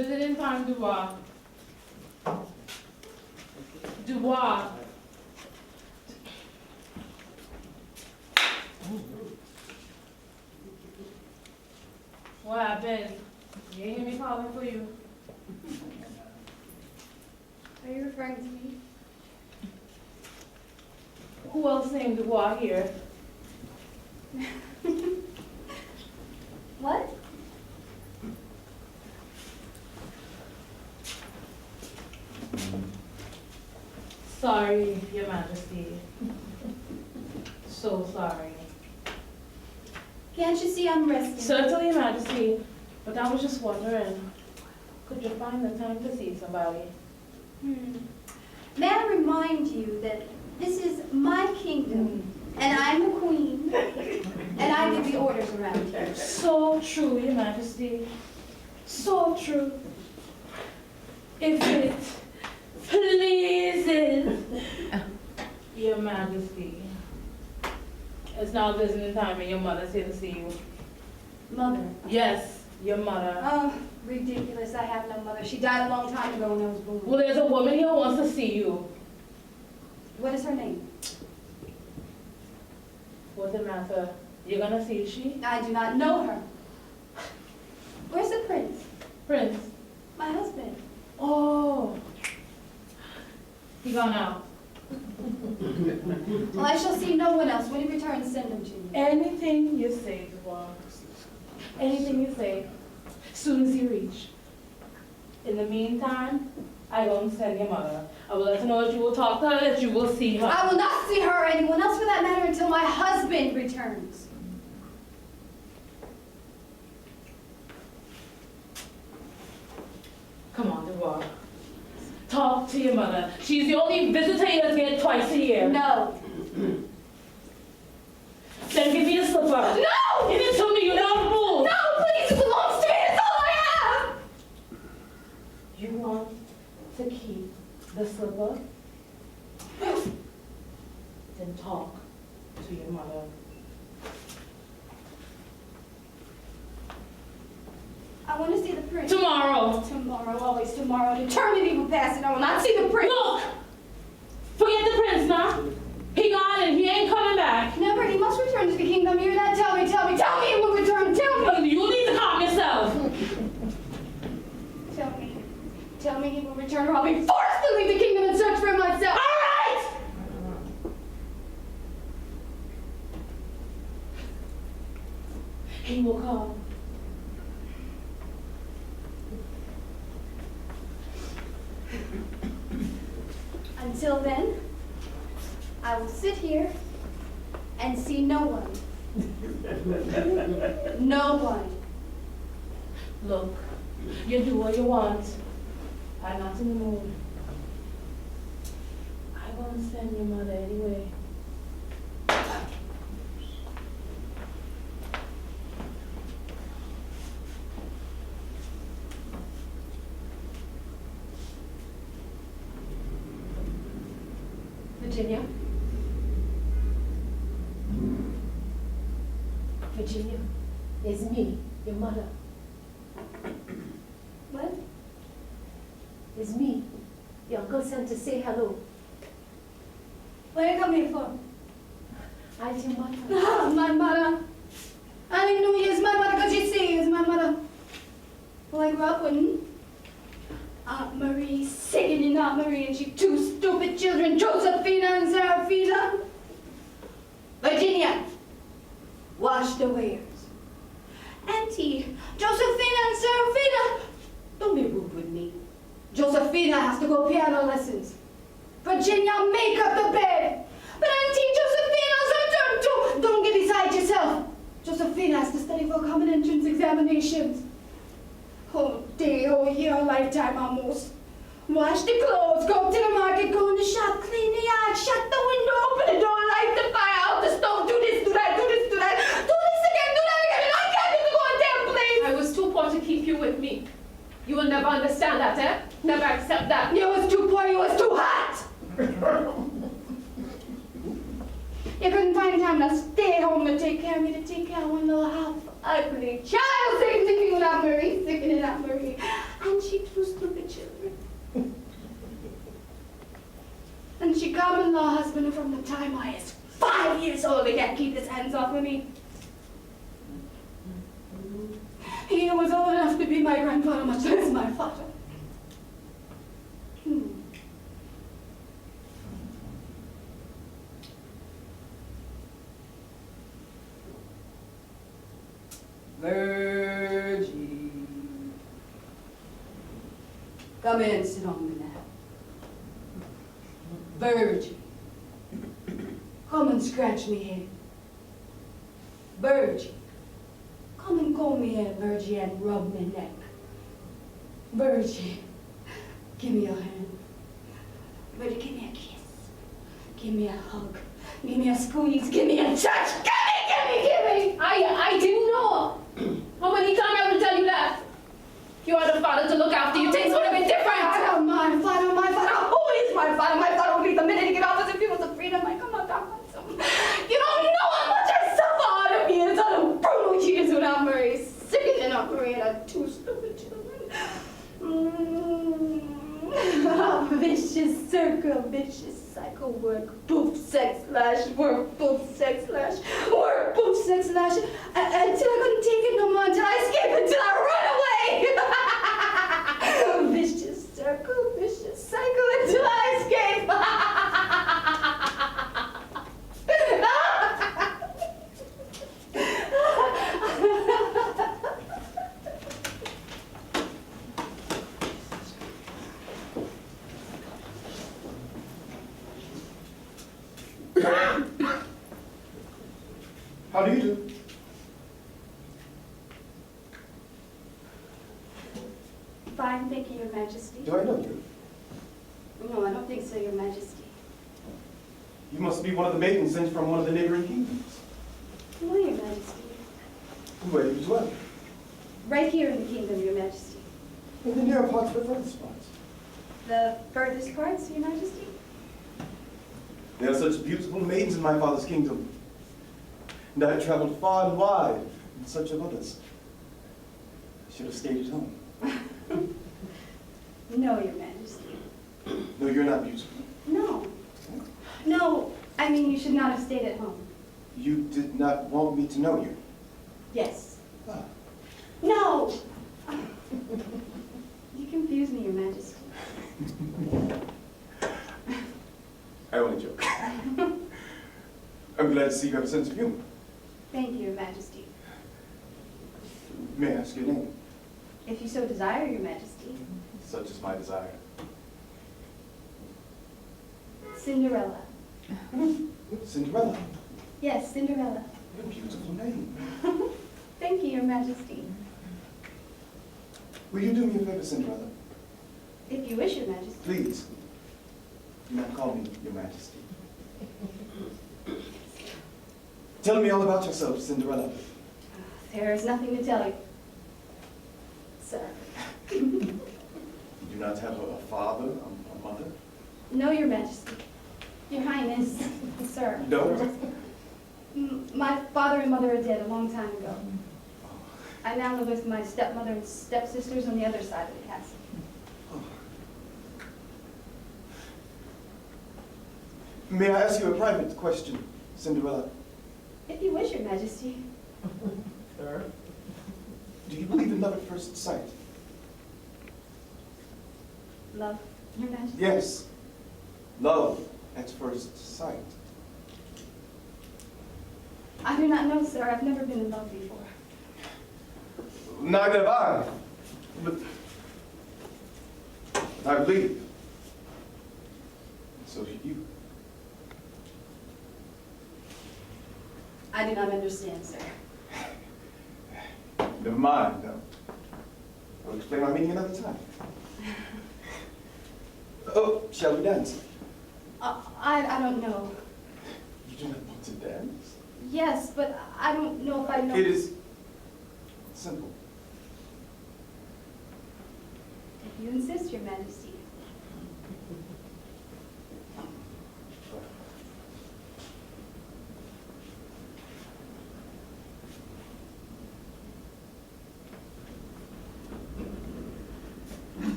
Visiting time, Dubois. Dubois. What happened? You ain't hear me calling for you. Are you referring to me? Who else named Dubois here? What? Sorry, Your Majesty. So sorry. Can't you see I'm resting? Certainly, Your Majesty. But I was just wondering, could you find the time to see somebody? May I remind you that this is my kingdom, and I'm the queen, and I give the orders around here. So true, Your Majesty. So true. If it pleases Your Majesty. It's now visiting time and your mother's here to see you. Mother? Yes, your mother. Oh, ridiculous. I have no mother. She died a long time ago when I was born. Well, there's a woman here who wants to see you. What is her name? What's the matter? You're gonna see she? I do not know her. Where's the prince? Prince. My husband. Oh. He gone out. Well, I shall see no one else. When he returns, send him to me. Anything you say, Dubois. Anything you say. Soon as you reach. In the meantime, I won't send your mother. I will let her know that you will talk to her, that you will see her. I will not see her or anyone else for that matter until my husband returns. Come on, Dubois. Talk to your mother. She's the only visitor you get here twice a year. No. Then give me your slipper. No! Give it to me, you don't move. No, please, it belongs to me. It's all I have. You want to keep the slipper? Then talk to your mother. I want to see the prince. Tomorrow. Tomorrow, always tomorrow. Eternity will pass and I will not see the prince. Look! Forget the prince now. He gone and he ain't coming back. Never, he must return to the kingdom. You hear that? Tell me he will return. Tell me. You need to calm yourself. Tell me he will return or I'll be forced to leave the kingdom and search for him myself. All right! He will come. Until then, I will sit here and see no one. No one. Look, you do what you want. I'm not in the mood. I won't send your mother anyway. Virginia? Virginia, it's me, your mother. What? It's me. Your uncle sent to say hello. What are you coming for? I'm your mother. Ah, my mother. I didn't know he is my mother because you see he is my mother. Well, I grew up with Aunt Marie, sickening Aunt Marie, and she two stupid children, Josephina and Serafina. Virginia, wash the wares. Auntie, Josephina and Serafina, don't be rude with me. Josephina has to go piano lessons. Virginia, make up the bed. But Auntie Josephina's her turn too. Don't get beside yourself. Josephina has to study for common entrance examinations. Whole day, whole year, a lifetime almost. Wash the clothes, go to the market, go in the shop, clean the yard, shut the window, open the door, light the fire, out the stove, do this, do that, do this, do that, do this again, do that again, and I can't do the goddamn place. I was too poor to keep you with me. You will never understand that, eh? Never accept that. You was too poor, you was too hot. You couldn't find time to stay home to take care of me, to take care of one little half ugly child, sitting with Aunt Marie, sickening Aunt Marie. And she common law husband from the time I was 5 years old. He can't keep his hands off of me. He was old enough to be my grandfather, much less my father. Virgie. Come in and sit on me now. Virgie. Come and scratch me head. Virgie. Come and comb me hair, Virgie, and rub me neck. Virgie. Give me your hand. Virgie, give me a kiss. Give me a hug. Give me a squeeze. Give me a touch. Give me. I didn't know. How many times I will tell you that? If you had a father to look after you, things would have been different. My father. Who is my father? My father would be the minute he get off as if he was a freedom. I come out down. You don't know how much I suffer out of years, out of brutal years without Murray. Sick enough, Murray had 2 stupid children. Vicious circle, vicious cycle, work, poof, sex, slash, work, poof, sex, slash, work, poof, sex, slash, until I couldn't take it no more, until I escaped, until I run away. Vicious circle, vicious cycle, until I escape. How do you do? Fine, thank you, Your Majesty. Do I know you? No, I don't think so, Your Majesty. You must be one of the maidens sent from one of the neighboring kingdoms. No, Your Majesty. Where do you dwell? Right here in the kingdom, Your Majesty. In the near parts of the furthest parts. The furthest parts, Your Majesty? There are such beautiful maidens in my father's kingdom. And I have traveled far and wide in search of others. I should have stayed at home. No, Your Majesty. No, you're not beautiful. No. No, I mean you should not have stayed at home. You did not want me to know you. Yes. Ah. No! You confuse me, Your Majesty. I only joke. I'm glad to see you have a sense of humor. Thank you, Your Majesty. May I ask your name? If you so desire, Your Majesty. Such is my desire. Cinderella. Cinderella. Yes, Cinderella. What a beautiful name. Thank you, Your Majesty. Will you do me a favor, Cinderella? If you wish, Your Majesty. Please, do not call me Your Majesty. Tell me all about yourself, Cinderella. There is nothing to tell you, sir. You do not have a father, a mother? No, Your Majesty. Your Highness, sir. You don't? My father and mother are dead a long time ago. I now live with my stepmother and stepsisters on the other side of the castle. May I ask you a private question, Cinderella? If you wish, Your Majesty. Sir? Do you believe in love at first sight? Love, Your Majesty. Yes. Love at first sight. I do not know, sir. I've never been in love before. Neither have I. But I believe. So should you. I do not understand, sir. Never mind. I'll explain my meaning another time. Oh, shall we dance? I don't know. You do not want to dance? Yes, but I don't know if I know. It is simple. If you insist, Your Majesty.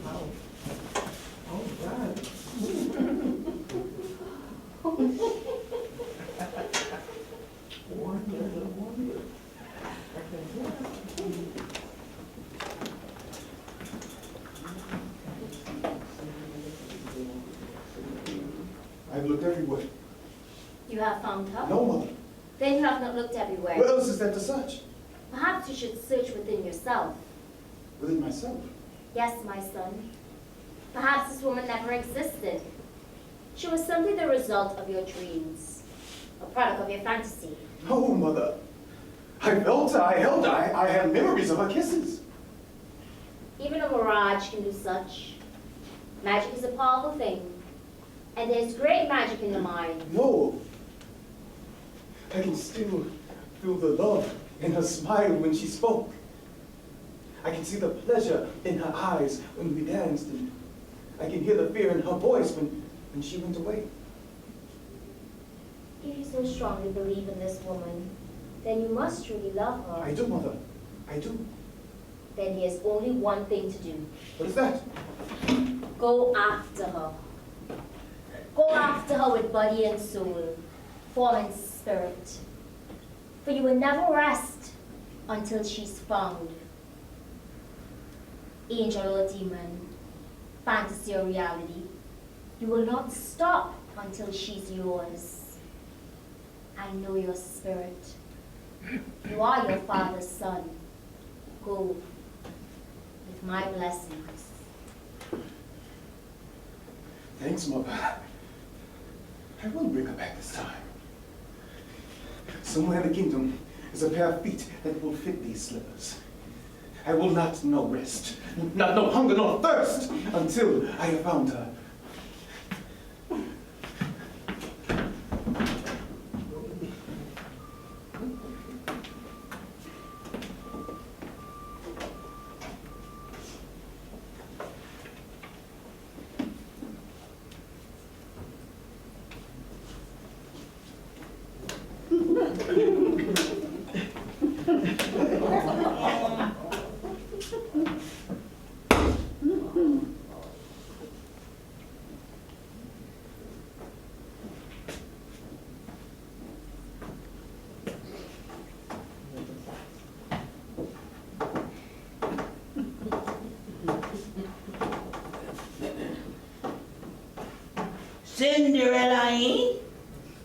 Wow. All right. have found her? No, mother. Then you have not looked everywhere. Where else is there to search? Perhaps you should search within yourself. Within myself. Yes, my son. Perhaps this woman never existed. She was simply the result of your dreams, a product of your fantasy. No, mother. I felt her, I held her, I had memories of her kisses. Even a mirage can do such. Magic is a powerful thing, and there's great magic in the mind. No. I can still feel the love in her smile when she spoke. I can see the pleasure in her eyes when we danced, and I can hear the fear in her voice when she went away. If you so strongly believe in this woman, then you must truly love her. I do, mother. I do. Then there's only one thing to do. What is that? Go after her. Go after her with body and soul, form and spirit. For you will never rest until she's found. Angel or demon, fantasy or reality, you will not stop until she's yours. I know your spirit. You are your father's son. Go with my blessings. Thanks, mother. I will bring her back this time. Somewhere in the kingdom is a pair of feet that will fit these slippers. I will not know rest, not know hunger nor thirst until I have found her. Cinderella, eh?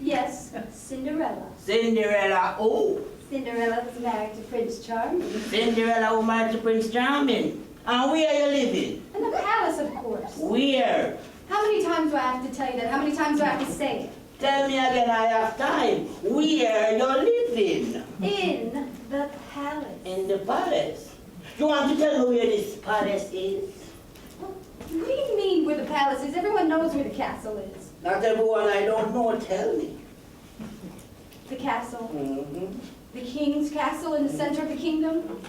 Yes, Cinderella. Cinderella, oh. Cinderella was married to Prince Charming. Cinderella who married to Prince Charming. And where are you living? In the palace, of course. Where? How many times do I have to tell you that? How many times do I have to say it? Tell me again, I have time. Where you living? In the palace. In the palace. You want to tell me where this palace is? What do you mean where the palace is? Everyone knows where the castle is. Not everyone I don't know, tell me. The castle. Mm-hmm. The king's castle in the center of the kingdom.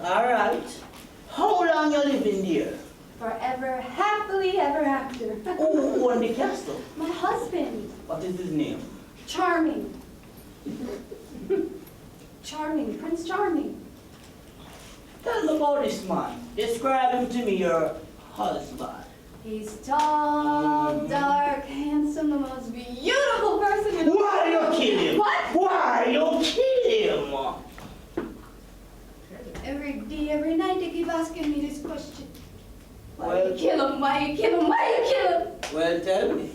All right. How long you living there? Forever, happily ever after. Who own the castle? My husband. What is his name? Charming. Charming, Prince Charming. Tell me about this man. Describe him to me, your husband. He's tall, dark, handsome, the most beautiful person in the world. Why you kill him? What? Why you kill him? Every day, every night they keep asking me this question. Why Well- you kill him? Why you kill him? Why you kill him? Well, tell me.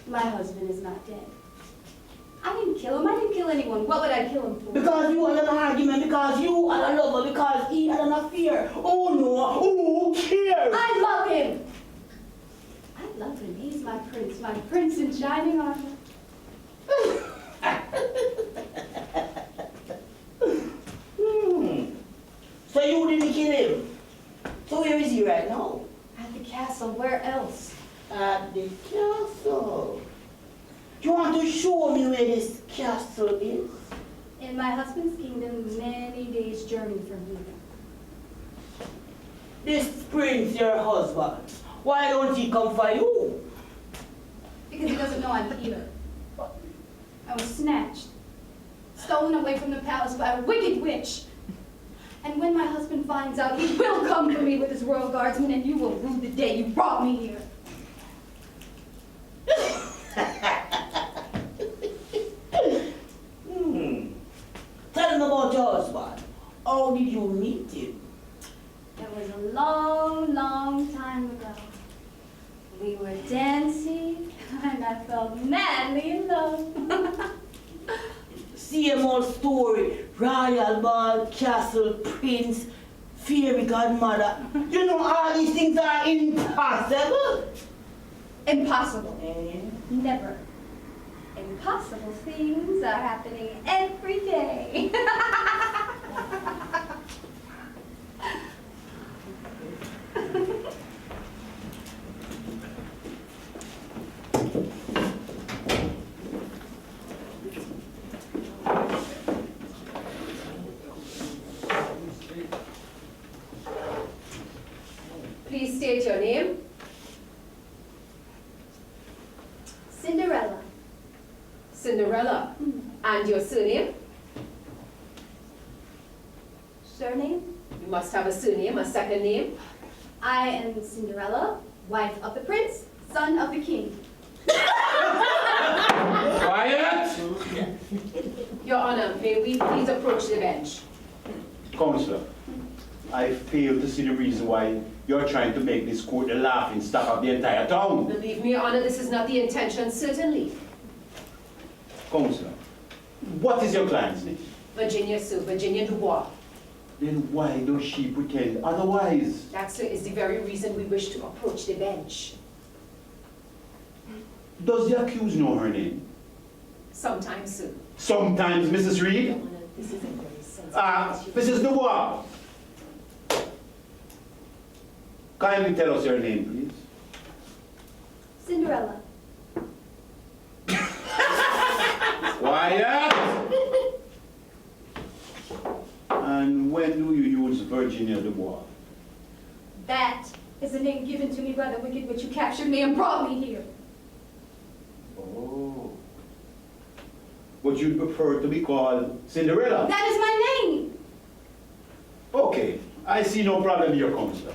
My husband is not dead. I didn't kill him. I didn't kill anyone. What would I kill him for? Because you had an argument, because you had a lover, because he had an affair. Oh no, who cares? I love him. I love him. He's my prince in shining armor. So you didn't kill him. So where is he right now? At the castle. Where else? At the castle. You want to show me where this castle is? In my husband's kingdom, many days' journey from here. This prince, your husband, why don't he come for you? Because he doesn't know I'm here. I was snatched, stolen away from the palace by a wicked witch. And when my husband finds out, he will come for me with his royal guardsmen, and you will rue the day you brought me here. Tell me about your husband. How did you meet him? That was a long, long time ago. We were dancing, and I felt madly in love. Same old story. Royal ball, castle, prince, fairy godmother. You know all these things are impossible. Impossible. Eh? Never. Impossible things are happening every day. Please state your name. Cinderella. Cinderella. And your surname? Surname? You must have a surname, a second name. I am Cinderella, wife of the prince, son of the king. Quiet! Your Honor, may we please approach the bench? Counselor, I fail to see the reason why you're trying to make this court the laughing stock of the entire town. Believe me, Your Honor, this is not the intention, certainly. Counselor, what is your client's name? Virginia, sir, Virginia Dubois. Then why does she pretend otherwise? That, sir, is the very reason we wish to approach the bench. Does the accused know her name? Sometimes, sir. Sometimes, Mrs. Your Reed. Honor, this is a very sensitive issue. Mrs. Dubois. Kindly tell us your name, please. Cinderella. Quiet! And when do you use Virginia Dubois? That is the name given to me by the wicked witch who captured me and brought me here. Oh. Would you prefer to be called Cinderella? That is my name. Okay, I see no problem here, Counselor.